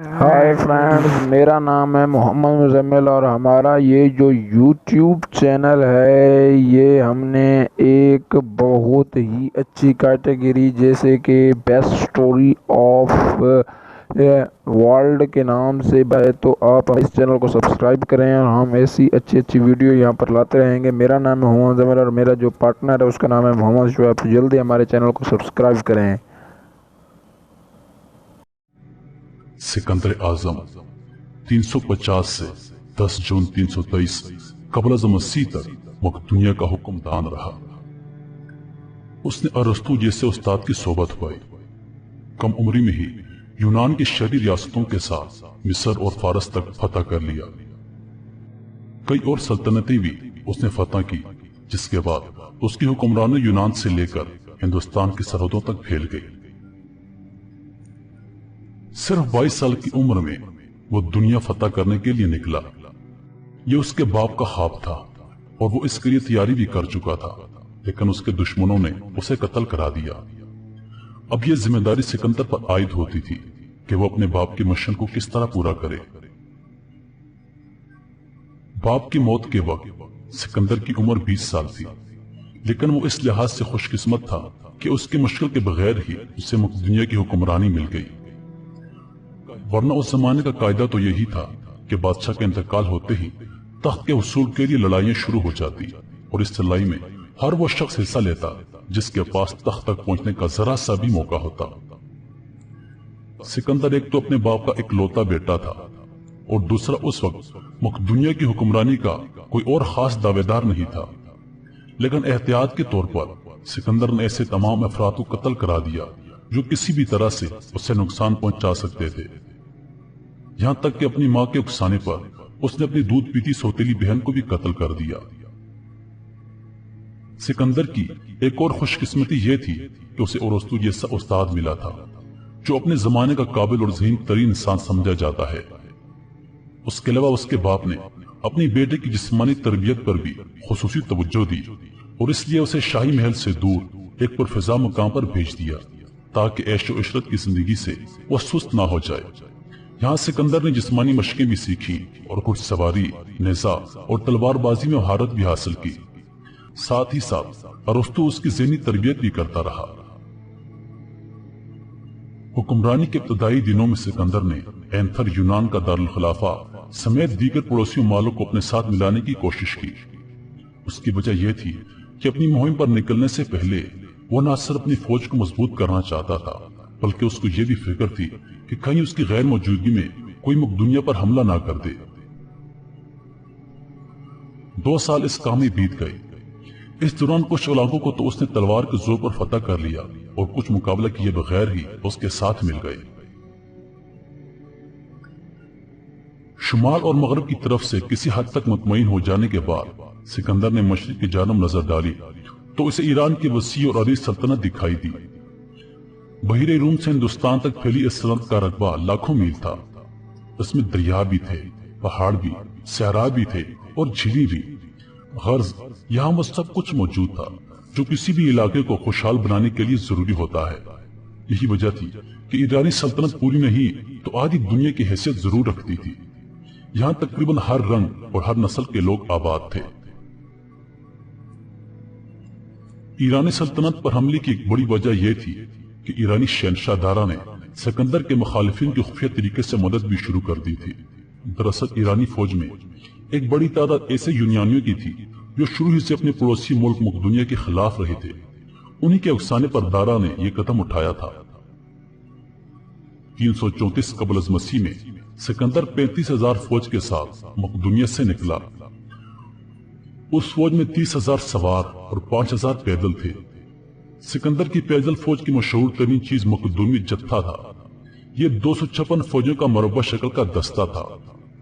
Hi friends, मेरा नाम है मोहम्मद मुजम्मिल और हमारा ये जो यूट्यूब चैनल है ये हमने एक बहुत ही अच्छी कैटेगरी जैसे कि बेस्ट स्टोरी ऑफ वर्ल्ड के नाम से है। तो आप इस चैनल को सब्सक्राइब करें और हम ऐसी अच्छी अच्छी वीडियो यहाँ पर लाते रहेंगे। मेरा नाम है मोहम्मद मुजम्मिल और मेरा जो पार्टनर है उसका नाम है मोहम्मद शुएब। तो जल्दी हमारे चैनल को सब्सक्राइब करें। सिकंदर आजम 350 से 10 जून 323 कबल अज़ मसीह तक मकदूनिया का हुक्मदान रहा। उसने अरस्तु जैसे उस्ताद की सोबत पाई। कम उम्री में ही यूनान की शहरी रियासतों के साथ मिस्र और फारस तक फतह कर लिया। कई और सल्तनतें भी उसने फतह की, जिसके बाद उसकी हुक्मरानी यूनान से लेकर हिंदुस्तान की सरहदों तक फैल गई। सिर्फ 22 साल की उम्र में वो दुनिया फतह करने के लिए निकला। ये उसके बाप का ख्वाब था और वो इसके लिए तैयारी भी कर चुका था, लेकिन उसके दुश्मनों ने उसे कत्ल करा दिया। अब ये जिम्मेदारी सिकंदर पर आयद होती थी कि वो अपने बाप की मिशन को किस तरह पूरा करे। बाप की मौत के वक्त सिकंदर की उम्र 20 साल थी, लेकिन वो इस लिहाज से खुशकिस्मत था कि उसकी मुश्किल के बगैर ही उसे दुनिया की हुक्मरानी मिल गई। वरना उस जमाने का कायदा तो यही था कि बादशाह का इंतकाल होते ही तख्त के हुसूल के लिए लड़ाइयां शुरू हो जाती और इस लड़ाई में हर वो शख्स हिस्सा लेता जिसके पास तख्त तक पहुंचने का जरा सा भी मौका होता। सिकंदर एक तो अपने बाप का इकलौता बेटा था और दूसरा उस वक्त मकदूनिया की हुक्मरानी का कोई और खास दावेदार नहीं था। लेकिन एहतियात के तौर पर सिकंदर ने ऐसे तमाम अफराद को कत्ल करा दिया जो किसी भी तरह से उसे नुकसान पहुंचा सकते थे। यहां तक कि अपनी मां के उकसाने पर उसने अपनी दूध पीती सौतेली बहन को भी कत्ल कर दिया। सिकंदर की एक और खुशकिस्मती यह थी कि उसे अरस्तु जैसा उस्ताद मिला था जो अपने जमाने का काबिल और ज़हीन तरीन इंसान समझा जाता है। उसके अलावा उसके बाप ने अपनी बेटे की जिस्मानी तरबियत पर भी खुसूसी तवज्जो दी और इसलिए उसे शाही महल से दूर एक पुरफिजा मकाम पर भेज दिया ताकि ऐशो इशरत की जिंदगी से वह सुस्त ना हो जाए। यहाँ सिकंदर ने जिस्मानी मशकें भी सीखी और घुड़सवारी, नेज़ा और तलवारबाजी में महारत भी हासिल की। साथ ही साथ अरस्तु उसकी ज़हनी तरबियत भी करता रहा। हुक्मरानी के इब्तदाई दिनों में सिकंदर ने एंथर यूनान का दारुल खिलाफा समेत दीगर पड़ोसी मालों को अपने साथ मिलाने की कोशिश की। उसकी वजह यह थी कि अपनी मुहिम पर निकलने से पहले वो न सिर्फ अपनी फौज को मजबूत करना चाहता था, बल्कि उसको ये भी फिक्र थी कि कहीं उसकी गैर मौजूदगी में कोई मकदूनिया पर हमला ना कर दे। 2 साल इस काम में बीत गए। इस दौरान कुछ इलाकों को तो उसने तलवार के जोर पर फतह कर लिया और कुछ मुकाबला किए बगैर ही उसके साथ मिल गए। शुमाल और मगरब की तरफ से किसी हद तक मुतमईन हो जाने के बाद सिकंदर ने मशरिक की जानब नजर डाली तो उसे ईरान की वसी और अरीज सल्तनत दिखाई दी। बहिरे रूम से हिंदुस्तान तक फैली इस सल्तनत का रकबा लाखों मील था। इसमें दरिया भी थे, पहाड़ भी, सहरा भी थे और झीलें भी। गर्ज यहाँ वो सब कुछ मौजूद था जो किसी भी इलाके को खुशहाल बनाने के लिए जरूरी होता है। यही वजह थी कि ईरानी सल्तनत पूरी नहीं तो आधी दुनिया की हैसियत जरूर रखती थी। यहाँ तकरीबन हर रंग और हर नस्ल के लोग आबाद थे। ईरानी सल्तनत पर हमले की एक बड़ी वजह यह थी कि ईरानी शहनशाह दारा ने सिकंदर के मुखालिफिन की खुफिया तरीके से मदद भी शुरू कर दी थी। दरअसल ईरानी फौज में एक बड़ी तादाद ऐसे यूनानियों की थी जो शुरू ही से अपने पड़ोसी मुल्क मकदूनिया के खिलाफ रहे थे। उन्हीं के उकसाने पर दारा ने यह कदम उठाया था। 334 कबल अज़ मसीह में सिकंदर 35,000 फौज के साथ मकदूनिया से निकला। उस फौज में 30,000 सवार और 5,000 पैदल थे। सिकंदर की पैदल फौज की मशहूर तरीन चीज मकदूमी जत्था था। ये 256 फौजों का मरबा शक्ल का दस्ता था,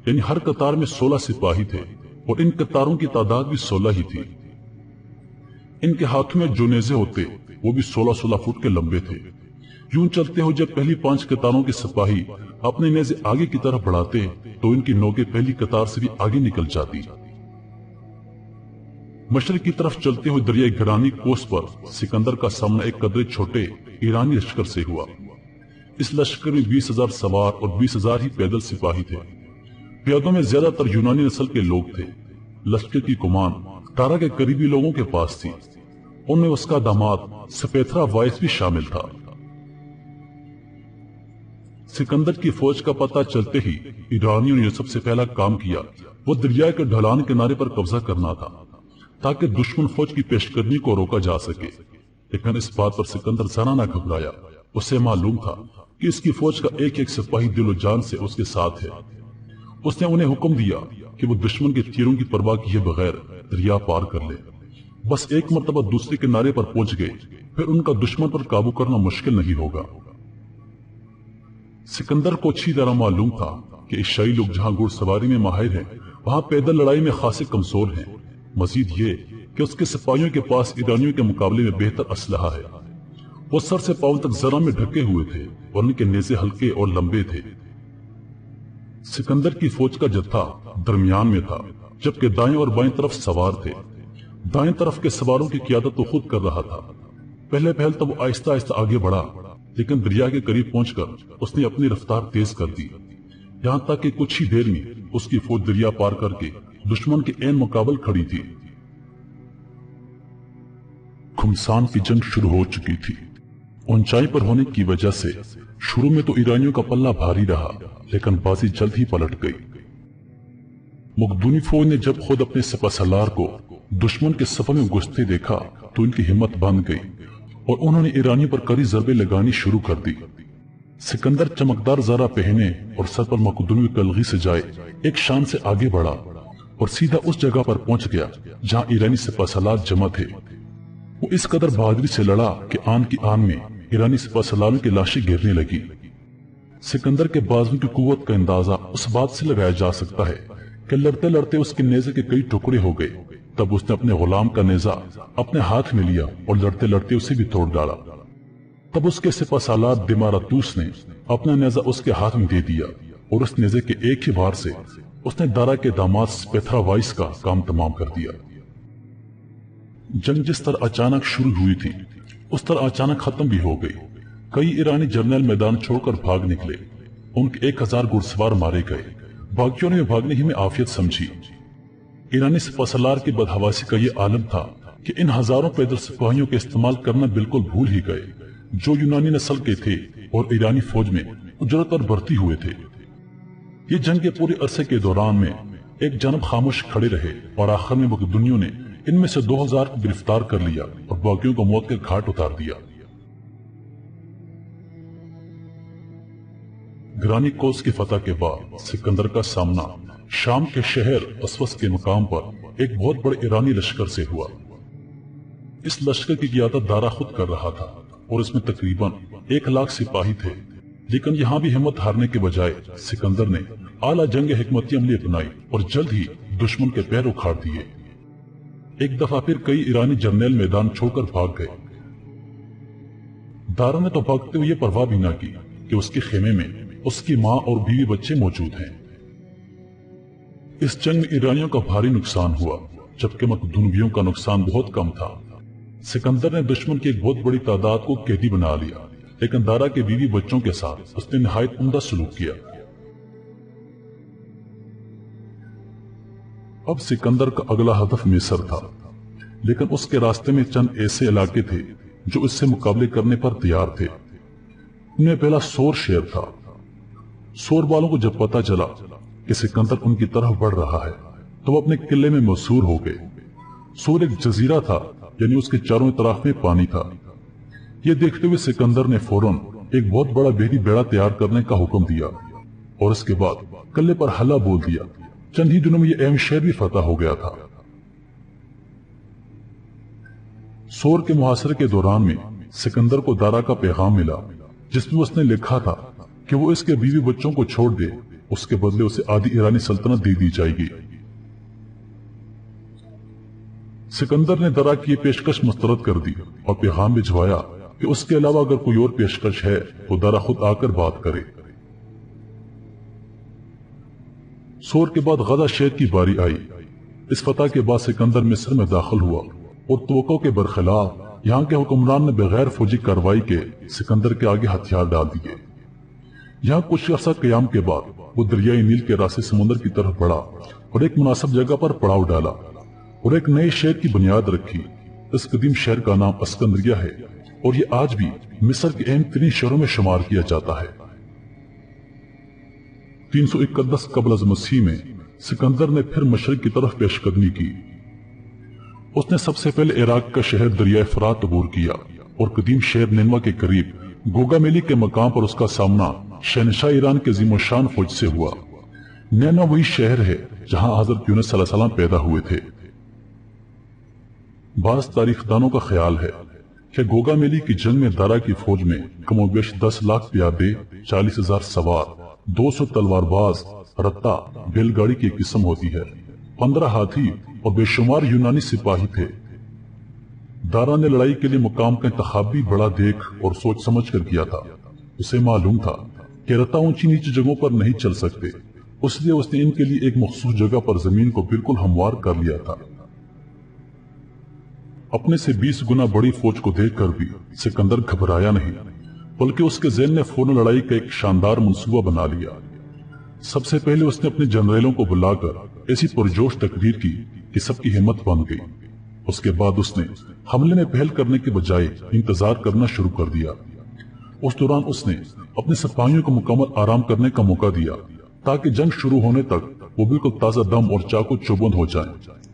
यानी हर कतार में 16 सिपाही थे और इन कतारों की तादाद भी 16 ही थी। इनके हाथों में जो नेज़े होते वो भी 16-16 फुट के लंबे थे। यूं चलते हो जब पहली 5 कतारों के सिपाही अपने नेज़े आगे की तरफ बढ़ाते तो इनकी नोकें पहली कतार से भी आगे निकल जाती। मशरक की तरफ चलते हुए दरियाई घरानी कोस पर सिकंदर का सामना एक कदरे छोटे ईरानी लश्कर से हुआ। इस लश्कर में 20,000 सवार और 20,000 ही पैदल सिपाही थे। प्यादों में ज्यादातर यूनानी नस्ल के लोग थे। लश्कर की कमान तारा के करीबी लोगों के पास थी। उनमें उसका दामाद सपेथरा वाइस भी शामिल था। सिकंदर की फौज का पता चलते ही ईरानियों ने जो सबसे पहला काम किया वो दरिया के ढलान किनारे पर कब्जा करना था, ताकि दुश्मन फौज की पेशकदमी को रोका जा सके। लेकिन इस बात पर सिकंदर जरा न घबराया। उसे मालूम था कि इसकी फौज का एक एक सिपाही दिलो जान से उसके साथ है। उसने उन्हें हुक्म दिया कि वो दुश्मन के तीरों की परवाह किए बगैर दरिया पार कर ले। बस एक मर्तबा दूसरे किनारे पर पहुंच गए, फिर उनका दुश्मन पर काबू करना मुश्किल नहीं होगा। सिकंदर को अच्छी तरह मालूम था कि ईसाई लोग जहां घुड़सवारी में माहिर हैं, वहां पैदल लड़ाई में खासे कमजोर हैं। मजीद ये कि उसके सिपाहियों के पास ईरानियों के मुकाबले में बेहतर असलहा है। वो सर से पांव तक जरा में ढके हुए थे और उनके नेज़े हल्के और लंबे थे। सिकंदर की फौज का जत्था दरमियान में था, जबकि दाएं और बाएं तरफ सवार थे। दाएं तरफ के सवारों की क़ियादत तो खुद कर रहा था। पहले तो वो आहिस्ता आहिस्ता आगे बढ़ा, लेकिन दरिया के करीब पहुंचकर उसने अपनी रफ्तार तेज कर दी, यहां तक कि कुछ ही देर में उसकी फौज दरिया पार करके दुश्मन के ऐन मुकाबल खड़ी थी। खुमसान की जंग शुरू हो चुकी थी। ऊंचाई पर होने की वजह से शुरू में तो ईरानियों का पल्ला भारी रहा, लेकिन बाजी जल्द ही पलट गई। मकदूनी फौज ने जब खुद अपने सपासलार को दुश्मन के सफर में घुसते देखा तो इनकी हिम्मत बंध गई और उन्होंने ईरानियों पर कड़ी ज़रबे लगानी शुरू कर दी। सिकंदर चमकदार ज़रा पहने और सर पर मकदूनी कलगी से जाए एक शान से आगे बढ़ा और सीधा उस जगह पर पहुंच गया जहां ईरानी सिपाहसालार जमा थे। वो इस कदर बहादुरी से लड़ा कि आन की आन में ईरानी सिपाहसालारों की लाशें गिरने लगी। सिकंदर के बाजुओं की कुव्वत का अंदाजा उस बात से लगाया जा सकता है कि लड़ते लड़ते उसके नेज़े के कई टुकड़े हो गए। तब उसने अपने गुलाम का नेज़ा अपने हाथ में लिया और लड़ते लड़ते उसे भी तोड़ डाला। तब उसके सिपाहसालार दिमारातूस ने अपना नेज़ा उसके हाथ में दे दिया और उस नेज़े के एक ही वार से उसने दारा के दामाद सपेथरा वाइस का काम तमाम कर दिया। जंग जिस तरह अचानक शुरू हुई थी उस तरह अचानक खत्म भी हो गई। कई ईरानी जर्नल मैदान छोड़कर भाग निकले। उनके 1000 घुड़सवार मारे गए। बाकियों ने भागने ही में आफियत समझी। ईरानी सिपाहसालार की बदहवासी का यह आलम था कि इन हजारों पैदल सिपाहियों के इस्तेमाल करना बिल्कुल भूल ही गए, जो यूनानी नस्ल के थे और ईरानी फौज में उजरत और भर्ती हुए थे। ये जंग के पूरे अरसे के दौरान में एक जानब खामोश खड़े रहे और आखिर में मकदूनियों ने इनमें से 2000 को गिरफ्तार कर लिया और बाकियों को मौत के घाट उतार दिया। गिरानी कोस की फतह के बाद सिकंदर का सामना शाम के शहर अस्वस के मुकाम पर एक बहुत बड़े ईरानी लश्कर से हुआ। इस लश्कर की क़ियादत दारा खुद कर रहा था और इसमें तकरीबन 1 लाख सिपाही थे। लेकिन यहाँ भी हिम्मत हारने के बजाय सिकंदर ने आला जंग हिकमती अमली अपनाई और जल्द ही दुश्मन के पैर उखाड़ दिए। एक दफा फिर कई ईरानी जर्नैल मैदान छोड़कर भाग गए। दारा ने तो भागते हुए परवाह भी न की कि उसके खेमे में उसकी माँ और बीवी बच्चे मौजूद हैं। इस जंग में ईरानियों का भारी नुकसान हुआ, जबकि मकदूनियों का नुकसान बहुत कम था। सिकंदर ने दुश्मन की एक बहुत बड़ी तादाद को कैदी बना लिया, लेकिन दारा के बीवी बच्चों के साथ उसने निहायत उम्दा सलूक किया। अब सिकंदर का अगला हदफ मिस्र था, लेकिन उसके रास्ते में चंद ऐसे इलाके थे जो इससे मुकाबले करने पर तैयार थे। उनमें पहला सोर शहर था। सोर वालों को जब पता चला कि सिकंदर उनकी तरफ बढ़ रहा है तो वो अपने किले में मशहूर हो गए। सोर एक जजीरा था, यानी उसके चारों तरफ में पानी था। यह देखते हुए सिकंदर ने फौरन एक बहुत बड़ा बहरी बेड़ा तैयार करने का हुक्म दिया और इसके बाद किले पर हल्ला बोल दिया। चंद ही दिनों में यह अहम शहर भी फतह हो गया था। सोर के मुहासरे के दौरान में सिकंदर को दारा का पैगाम मिला, जिसमें उसने लिखा था कि वो इसके बीवी बच्चों को छोड़ दे, उसके बदले उसे आधी ईरानी सल्तनत दे दी जाएगी। सिकंदर ने दारा की पेशकश मुस्तरद कर दी और पैगाम भिजवाया कि उसके अलावा अगर कोई और पेशकश है तो दारा खुद आकर बात करे। सोर के बाद गदा शहर की बारी आई। इस फतह के बाद सिकंदर मिस्र में दाखिल हुआ और तवक्को के बरखिलाफ यहाँ के हुक्मरान ने बगैर फौजी कार्रवाई के सिकंदर के आगे हथियार डाल दिए। यहाँ कुछ अर्सा कयाम के बाद वो दरियाई नील के रास्ते समुद्र की तरफ बढ़ा और एक मुनासिब जगह पर पड़ाव डाला और एक नए शहर की बुनियाद रखी। इस कदीम शहर का नाम अस्कंदरिया है और ये आज भी मिस्र के अहम तरीन शहरों में शुमार किया जाता है। 351 कबल अज़ मसीह में सिकंदर ने फिर मशरिक की तरफ पेशकदमी की। उसने सबसे पहले इराक का शहर दरिया फरात अबूर किया और कदीम शहर निनवा के करीब गोगामेली के मकाम पर उसका सामना शहनशाह ईरान के अज़ीम-उश-शान फौज से हुआ। नैना वही शहर है जहां हजरत यूनुस अलैहिस्सलाम पैदा हुए थे। बाज़ तारीखदानों का ख्याल है कि गोगामेली की जंग में दारा की फौज में कमोबेश 10 लाख प्यादे, 40,000 सवार, 200 तलवारबाज, रत्ता बैलगाड़ी की एक किस्म होती है, 15 हाथी और बेशुमार यूनानी सिपाही थे। दारा ने लड़ाई के लिए मुकाम का इंतखाब भी बड़ा देख और सोच समझ कर किया था। उसे मालूम था कि रत्ता ऊंची नीची जगहों पर नहीं चल सकते, इसलिए उसने इनके लिए एक मखसूस जगह पर जमीन को बिल्कुल हमवार कर लिया था। अपने से 20 गुना बड़ी फौज को देखकर भी सिकंदर घबराया नहीं, बल्कि उसके ज़हन ने फौरन लड़ाई का एक शानदार मंसूबा बना लिया। सबसे पहले उसने अपने जनरलों को बुलाकर ऐसी पुरजोश तकरीर की कि सबकी हिम्मत बन गई। उसके बाद उसने हमले में पहल करने के बजाय इंतजार करना शुरू कर दिया। उस दौरान उसने अपने सिपाहियों को मुकम्मल आराम करने का मौका दिया ताकि जंग शुरू होने तक वो बिल्कुल ताजा दम और चाकू चौबंद हो जाएं।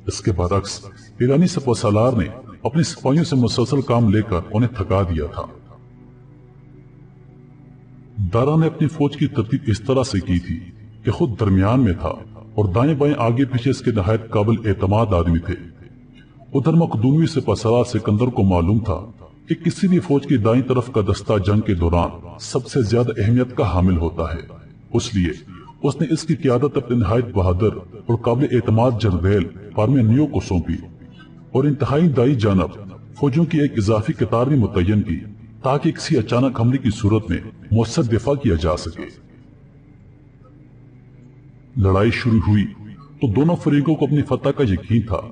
इसके बरक्स ईरानी सिपहसालार ने अपने सिपाहियों से मुसलसल काम लेकर उन्हें थका दिया था। दारा ने अपनी फौज की तरतीब इस तरह से की थी कि खुद दरमियान में था और दाएं बाएं आगे पीछे इसके नहायत काबिल एतमाद आदमी थे। उधर मखदूमी सिपहसालार सिकंदर को मालूम था कि किसी भी फौज की दाईं तरफ का दस्ता जंग के दौरान सबसे ज्यादा अहमियत का हामिल होता है। इसलिए उसने इसकी क़यादत अपने नहायत बहादुर और काबिल एतमाद जनरल पार्मेनियो को सौंपी और इंतहाई दाई जानब फौजों की एक इजाफी कतार भी मुतय्यन की ताकि किसी अचानक हमले की सूरत में मुअस्सर दिफा किया जा सके। लड़ाई शुरू हुई तो दोनों फरीकों को अपनी फतह का यकीन था।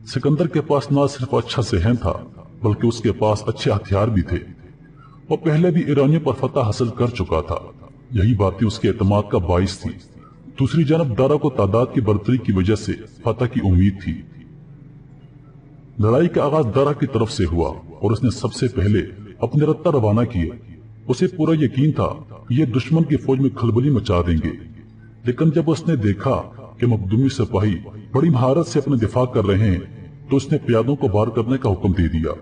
सिकंदर के पास न सिर्फ अच्छा ज़हन था बल्कि उसके पास अच्छे हथियार भी थे। वो पहले भी ईरानियों पर फतह हासिल कर चुका था। यही बातें उसके एतमाद का बाइस थी। दूसरी जानब दारा को तादाद की बढ़ोतरी की वजह से फतह की उम्मीद थी। लड़ाई का आगाज दारा की तरफ से हुआ और उसने सबसे पहले अपने रत्ता रवाना किए। उसे पूरा यकीन था कि ये दुश्मन की फौज में खलबली मचा देंगे, लेकिन जब उसने देखा कि मखदूमी सिपाही बड़ी महारत से अपने दिफा कर रहे हैं तो उसने प्यादों को वार करने का हुक्म दे दिया।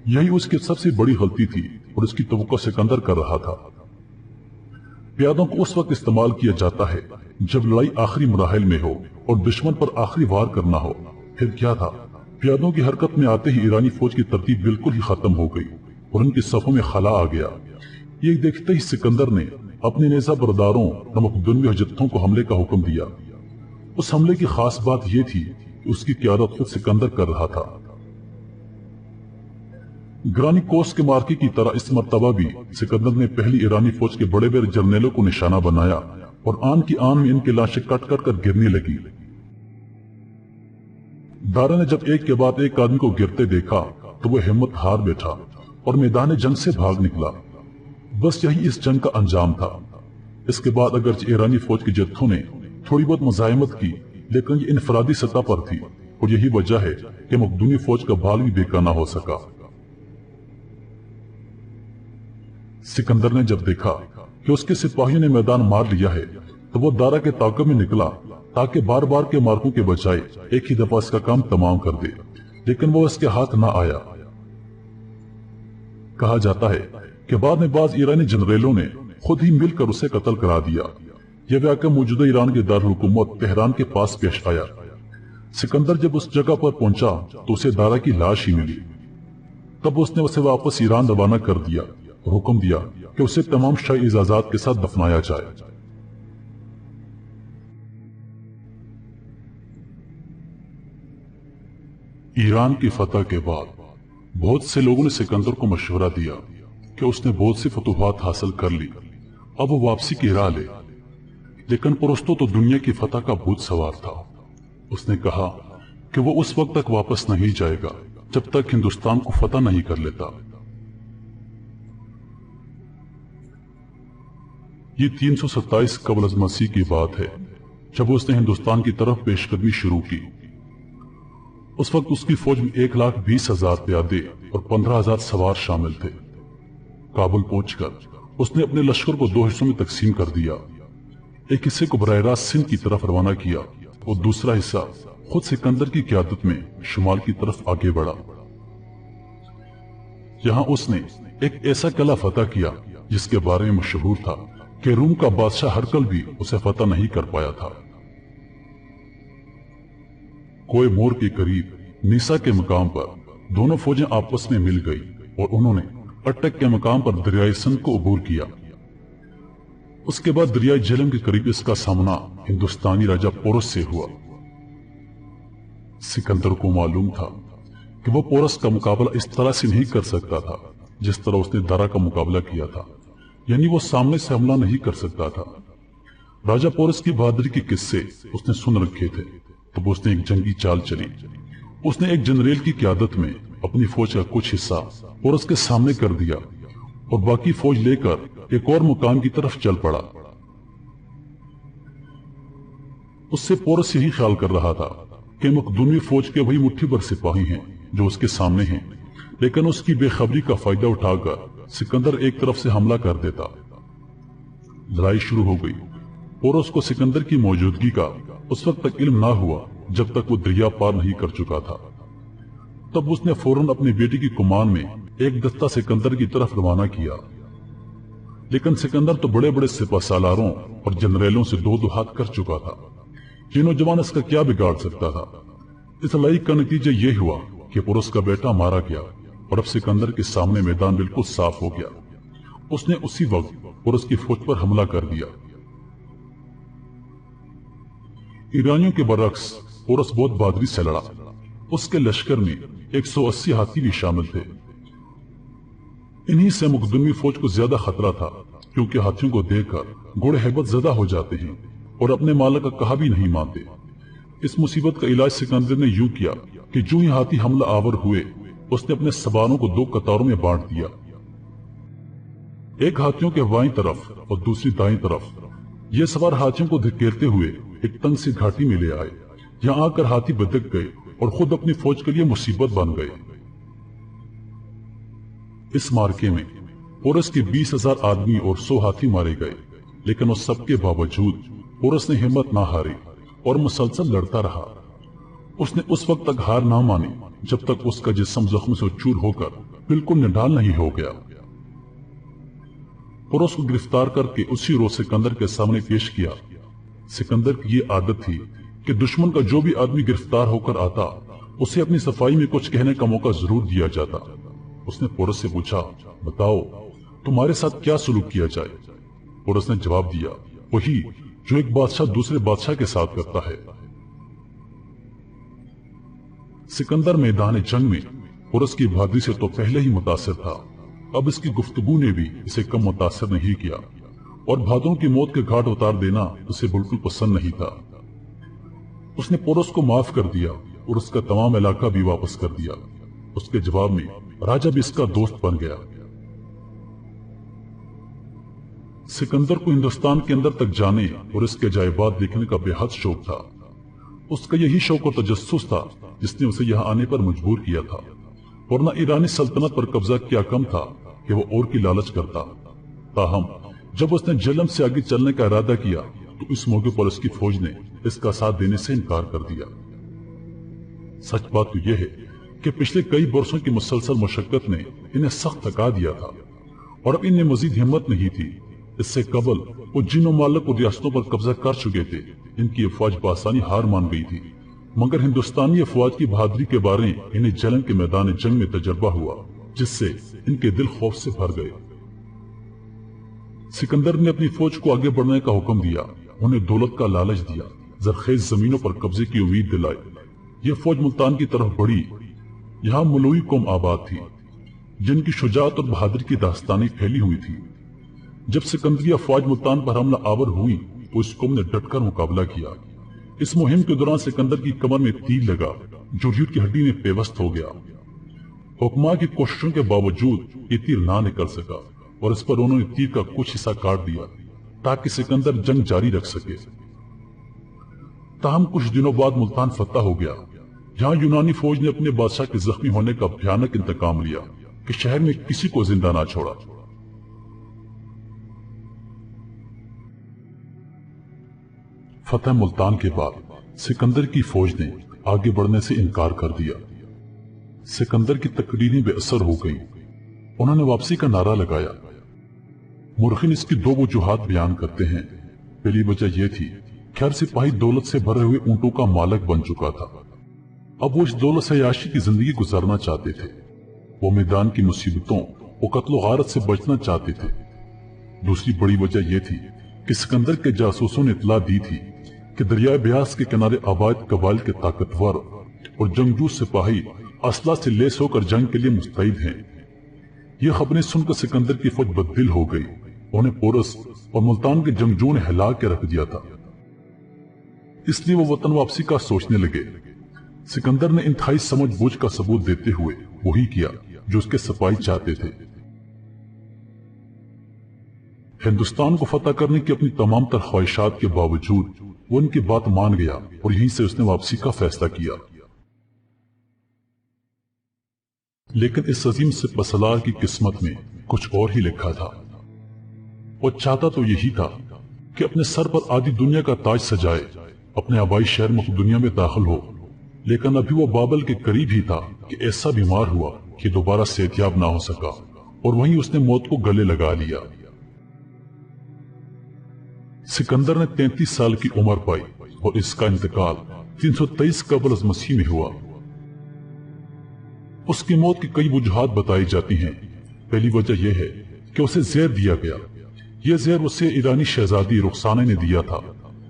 यही उसकी सबसे बड़ी गलती थी और इसकी तवक्को सिकंदर कर रहा था। प्यादों को उस वक्त इस्तेमाल किया जाता है जब लड़ाई आखिरी मराहिल में हो और दुश्मन पर आखिरी वार करना हो। फिर क्या था, प्यादों की हरकत में आते ही ईरानी फौज की तरतीब बिल्कुल ही खत्म हो गई और उनकी सफों में खला आ गया। ये देखते ही सिकंदर ने अपने नेज़ा बरदारों और मखदूमी जत्थों को हमले का हुक्म दिया। उस हमले की खास बात यह थी कि उसकी क़यादत खुद सिकंदर कर रहा था। ग्रानी कोस के मार्के की तरह इस मर्तबा भी सिकंदर ने पहली ईरानी फौज के बड़े बड़े जर्नेलों को निशाना बनाया और आन की आन में इनकी लाशें कट कट कर गिरने लगी। दारा ने जब एक के बाद एक आदमी को गिरते देखा तो वह हिम्मत हार बैठा और मैदान जंग से भाग निकला। बस यही इस जंग का अंजाम था। इसके बाद अगरचे ईरानी फौज के जत्थों ने थोड़ी बहुत मुजाहिमत की, लेकिन ये इनफरादी सतह पर थी और यही वजह है कि मखदूमी फौज का भाल भी बेकाना हो सका। सिकंदर ने जब देखा कि उसके सिपाहियों ने मैदान मार लिया है तो वो दारा के ताक़ब में निकला ताकि बार बार के मार्कों के बजाय एक ही दफा इसका काम तमाम कर दे, लेकिन वो इसके हाथ न आया। कहा जाता है कि बाद में बाज ईरानी जनरलों ने खुद ही मिलकर उसे कत्ल करा दिया। यह वाक़या मौजूदा ईरान के दारुल हुकूमत तेहरान के पास पेश आया। सिकंदर जब उस जगह पर पहुंचा तो उसे दारा की लाश ही मिली। तब उसने उसे वापस ईरान रवाना कर दिया और हुक्म दिया कि उसे तमाम शाही इजाजात के साथ दफनाया जाए। ईरान की फतह के बाद बहुत से लोगों ने सिकंदर को मशवरा दिया कि उसने बहुत सी फतूहात हासिल कर ली, अब वो वापसी की राह ले। लेकिन पुरस्तो तो दुनिया की फतह का भूत सवार था। उसने कहा कि वो उस वक्त तक वापस नहीं जाएगा जब तक हिंदुस्तान को फतह नहीं कर लेता। یہ 327 قبل از مسیح کی بات ہے جب اس نے ہندوستان کی طرف پیش قدمی شروع کی۔ اس وقت اس کی فوج میں 1,20,000 پیادے اور 15,000 سوار شامل تھے۔ کابل پہنچ کر اس نے اپنے لشکر کو 2 حصوں میں تقسیم کر دیا۔ ایک حصے کو براہ راست سندھ کی طرف روانہ کیا اور دوسرا حصہ خود سکندر کی قیادت میں شمال کی طرف آگے بڑھا۔ یہاں اس نے ایک ایسا قلعہ فتح کیا جس کے بارے میں مشہور تھا کہ روم کا بادشاہ ہرکل بھی اسے فتح نہیں کر پایا تھا۔ کوئے مور کے قریب نیسا کے مقام پر دونوں فوجیں آپس میں مل گئی اور انہوں نے اٹک کے مقام پر دریائے سندھ کو عبور کیا۔ اس کے بعد دریائے جہلم کے قریب اس کا سامنا ہندوستانی راجہ پورس سے ہوا۔ سکندر کو معلوم تھا کہ وہ پورس کا مقابلہ اس طرح سے نہیں کر سکتا تھا جس طرح اس نے دارا کا مقابلہ کیا تھا، یعنی وہ سامنے سے حملہ نہیں کر سکتا تھا۔ راجہ پورس کی بہادری کے قصے اس نے سن رکھے تھے، تب اس نے ایک جنگی چال چلی۔ اس نے ایک جنریل کی قیادت میں اپنی فوج کا کچھ حصہ پورس کے سامنے کر دیا اور باقی فوج لے کر ایک اور مقام کی طرف چل پڑا۔ اس سے پورس یہی خیال کر رہا تھا کہ مقدونی فوج کے وہی مٹھی بھر سپاہی ہیں جو اس کے سامنے ہیں، لیکن اس کی بے خبری کا فائدہ اٹھا کر سکندر ایک طرف سے حملہ کر دیتا۔ لڑائی شروع ہو گئی۔ پورس کو سکندر کی موجودگی کا اس وقت تک علم نہ ہوا جب تک وہ دریا پار نہیں کر چکا تھا۔ تب اس نے فوراً اپنی بیٹی کی کمان میں ایک دستہ سکندر کی طرف روانہ کیا، لیکن سکندر تو بڑے بڑے سپہ سالاروں اور جنریلوں سے دو ہاتھ کر چکا تھا۔ یہ نوجوان اس کا کیا بگاڑ سکتا تھا؟ اس لڑائی کا نتیجہ یہ ہوا کہ پورس کا بیٹا مارا گیا اور اب سکندر کے سامنے میدان بالکل صاف ہو گیا۔ اس نے اسی وقت پورس کی فوج پر حملہ کر دیا۔ ایرانیوں کے برعکس پورس بہت بہادری سے لڑا۔ اس کے لشکر میں 180 ہاتھی بھی شامل تھے۔ انہی سے مقدونی فوج کو زیادہ خطرہ تھا، کیونکہ ہاتھیوں کو دیکھ کر گھوڑے ہیبت زدہ ہو جاتے ہیں اور اپنے مالک کا کہا بھی نہیں مانتے۔ اس مصیبت کا علاج سکندر نے یوں کیا کہ جو ہی ہاتھی حملہ آور ہوئے اس نے اپنے سواروں کو 2 قطاروں میں بانٹ دیا، ایک ہاتھیوں کے بائیں طرف اور دوسری دائیں طرف۔ یہ سوار ہاتھیوں کو دھکیلتے ہوئے ایک تنگ سی گھاٹی میں لے آئے۔ یہاں آ کر ہاتھی بدک گئے اور خود اپنی فوج کے لیے مصیبت بن گئے۔ اس مارکے میں پورس کے 20,000 آدمی اور 100 ہاتھی مارے گئے، لیکن اس سب کے باوجود پورس نے ہمت نہ ہاری اور مسلسل لڑتا رہا۔ اس نے اس وقت تک ہار نہ مانی جب تک اس کا جسم زخم سے چور ہو کر بالکل نڈال نہیں ہو گیا۔ پورس کو گرفتار کر کے اسی روز سکندر کے سامنے پیش کیا۔ سکندر کی یہ عادت تھی کہ دشمن کا جو بھی آدمی گرفتار ہو کر آتا اسے اپنی صفائی میں کچھ کہنے کا موقع ضرور دیا جاتا۔ اس نے پورس سے پوچھا، بتاؤ تمہارے ساتھ کیا سلوک کیا جائے؟ پورس نے جواب دیا، وہی جو ایک بادشاہ دوسرے بادشاہ کے ساتھ کرتا ہے۔ سکندر میدان جنگ میں پورس کی بہادری سے تو پہلے ہی متاثر تھا، اب اس کی گفتگو نے بھی اسے کم متاثر نہیں کیا، اور بہادروں کی موت کے گھاٹ اتار دینا اسے بالکل پسند نہیں تھا۔ اس نے پورس کو معاف کر دیا اور اس کا تمام علاقہ بھی واپس کر دیا۔ اس کے جواب میں راجہ بھی اس کا دوست بن گیا۔ سکندر کو ہندوستان کے اندر تک جانے اور اس کے عجائبات دیکھنے کا بے حد شوق تھا۔ اس کا یہی شوق اور تجسس تھا جس نے اسے یہاں آنے پر مجبور کیا تھا، ورنہ ایرانی سلطنت پر قبضہ کیا کم تھا کہ وہ اور کی لالچ کرتا۔ تاہم جب اس نے جہلم سے آگے چلنے کا ارادہ کیا تو اس موقع پر اس کی فوج نے اس کا ساتھ دینے سے انکار کر دیا۔ سچ بات تو یہ ہے کہ پچھلے کئی برسوں کی مسلسل مشقت نے انہیں سخت تھکا دیا تھا اور اب انہیں مزید ہمت نہیں تھی۔ اس سے قبل وہ جن ممالک اور ریاستوں پر قبضہ کر چکے تھے ان کی افواج بآسانی ہار مان گئی تھی، مگر ہندوستانی افواج کی بہادری کے بارے انہیں جہلم کے میدان جنگ میں تجربہ ہوا، جس سے ان کے دل خوف سے بھر گئے۔ سکندر نے اپنی فوج کو آگے بڑھنے کا حکم دیا، انہیں دولت کا لالچ دیا، زرخیز زمینوں پر قبضے کی امید دلائی۔ یہ فوج ملتان کی طرف بڑھی۔ یہاں ملوئی قوم آباد تھی جن کی شجاعت اور بہادری کی داستانیں پھیلی ہوئی تھی۔ جب سکندری افواج ملتان پر حملہ آور ہوئی تو اس قوم نے ڈٹ کر مقابلہ کیا۔ اس مہم کے دوران سکندر کی کمر میں تیر لگا جو ریڑھ کی ہڈی میں پیوست ہو گیا۔ حکماء کی کوششوں کے باوجود یہ تیر نہ نکل سکا اور اس پر انہوں نے تیر کا کچھ حصہ کاٹ دیا۔ ताकि सिकंदर जंग जारी रख सके। ताहम कुछ दिनों बाद मुल्तान फतह हो गया। यहां यूनानी फौज ने अपने बादशाह के जख्मी होने का भयानक इंतकाम लिया कि शहर में किसी को जिंदा ना छोड़ा। फतह मुल्तान के बाद सिकंदर की फौज ने आगे बढ़ने से इनकार कर दिया। सिकंदर की तकरीरें बेअसर हो गईं। उन्होंने वापसी का नारा लगाया। मुर्खिन इसकी दो वजूहात बयान करते हैं। पहली वजह यह थी कि हर सिपाही दौलत से भरे हुए ऊंटों का मालिक बन चुका था। अब वो इस दौलत से याशी की जिंदगी गुजारना चाहते थे। वो मैदान की मुसीबतों और कत्लो गारत से बचना चाहते थे। दूसरी बड़ी वजह यह थी कि सिकंदर के जासूसों ने इतला दी थी कि दरियाए ब्यास के किनारे आबाद कबाइल के ताकतवर और जंगजू सिपाही असला से लेस होकर जंग के लिए मुस्तैद हैं। यह खबरें सुनकर सिकंदर की फौज बददिल हो गई। उन्हें पोरस और मुल्तान के जंगजू ने हिला के रख दिया था, इसलिए वो वतन वापसी का सोचने लगे। सिकंदर ने इंतहाई समझ बूझ का सबूत देते हुए वही किया जो उसके सिपाही चाहते थे। हिंदुस्तान को फतह करने की अपनी तमाम तर ख्वाहिशात के बावजूद वो उनकी बात मान गया और यहीं से उसने वापसी का फैसला किया। लेकिन इस अजीम सिपहसालार की किस्मत में कुछ और ही लिखा था। वो चाहता तो यही था कि अपने सर पर आधी दुनिया का ताज सजाए, अपने आबाई शहर मकदूनिया में दाखिल हो। लेकिन अभी वो बाबल के करीब ही था कि ऐसा बीमार हुआ कि दोबारा सेहतयाब ना हो सका और वहीं उसने मौत को गले लगा लिया। सिकंदर ने 33 साल की उम्र पाई और इसका इंतकाल 323 कबल अज़ मसीह में हुआ। उसकी मौत की कई वजूहात बताई जाती हैं। पहली वजह यह है कि उसे जहर दिया गया। यह जहर उसे ईरानी शहजादी रुखसाना ने दिया था।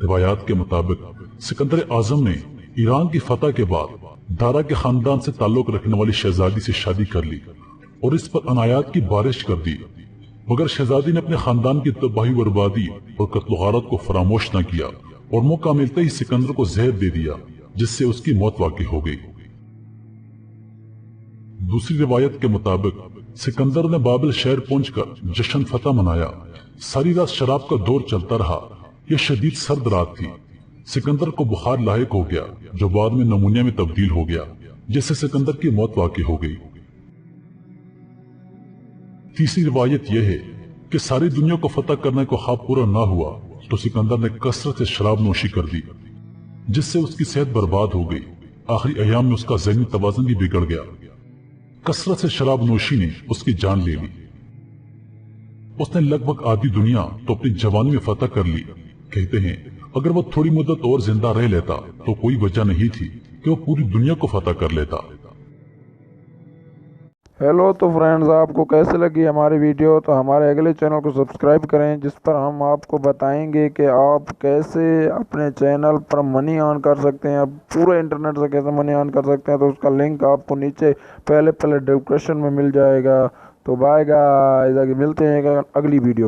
रिवायात के मुताबिक सिकंदर आजम ने ईरान की फतह के बाद दारा के खानदान से ताल्लुक रखने वाली शहजादी से शादी कर ली और इस पर अनायात की बारिश कर दी, मगर शहजादी ने अपने खानदान की तबाही बर्बादी और कत्ल गारत को फरामोश न किया और मौका मिलते ही सिकंदर को जहर दे दिया, जिससे उसकी मौत वाक़ई हो गई। दूसरी रिवायत के मुताबिक सिकंदर ने बाबिल शहर पहुंचकर जश्न फतह मनाया। सारी रात शराब का दौर चलता रहा। यह शदीद सर्द रात थी। सिकंदर को बुखार लायक हो गया, जो बाद में नमूनिया में तब्दील हो गया, जिससे सिकंदर की मौत वाक़ई हो गई। तीसरी रिवायत यह है कि सारी दुनिया को फतह करने को ख्वाब पूरा ना हुआ तो सिकंदर ने कसरत से शराब नोशी कर दी, जिससे उसकी सेहत बर्बाद हो गई। आखिरी अयाम में उसका ज़हनी तवाज़ुन भी बिगड़ गया। कसरत से शराब नोशी ने उसकी जान ले ली। उसने लगभग आधी दुनिया तो अपनी जवानी में फतह कर ली। कहते हैं अगर वो थोड़ी मुद्दत और जिंदा रह लेता तो कोई वजह नहीं थी कि वो पूरी दुनिया को फतह कर लेता। हेलो तो फ्रेंड्स, आपको कैसे लगी हमारी वीडियो? तो हमारे अगले चैनल को सब्सक्राइब करें, जिस पर हम आपको बताएंगे कि आप कैसे अपने चैनल पर मनी अर्न कर सकते हैं, पूरे इंटरनेट से कैसे मनी अर्न कर सकते हैं। तो उसका लिंक आपको नीचे पहले डिस्क्रिप्शन में मिल जाएगा। तो बाय गाइस, मिलते हैं अगली वीडियो।